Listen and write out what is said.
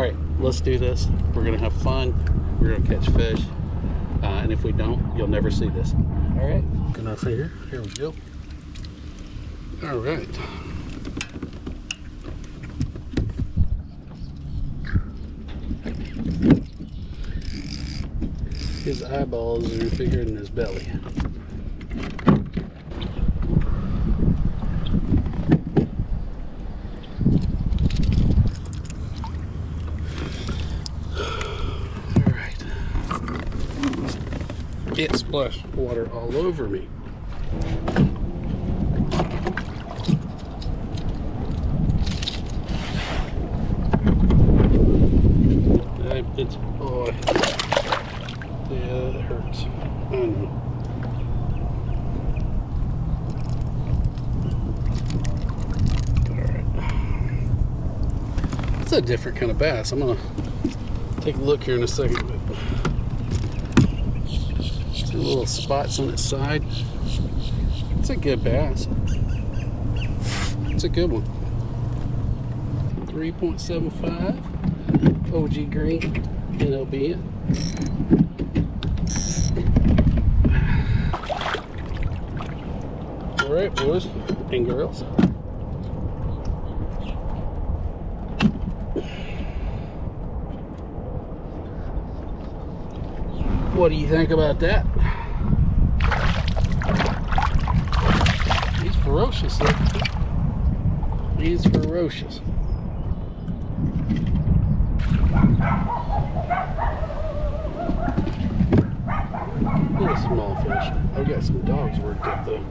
All right, let's do this. We're gonna have fun. We're gonna catch fish. And if we don't, you'll never see this. All right, can I say here? Here we go. All right. His eyeballs are bigger than his belly. All right. It splashed water all over me. It's, oh, yeah, it hurts. I know. Alright. It's a different kind of bass. I'm gonna take a look here in a second. See little spots on its side. It's a good bass. It's a good one. 3.75. OG green, NLB. All right, boys and girls. What do you think about that? He's ferocious, look. He's ferocious. Little small fish. I've got some dogs worked up though.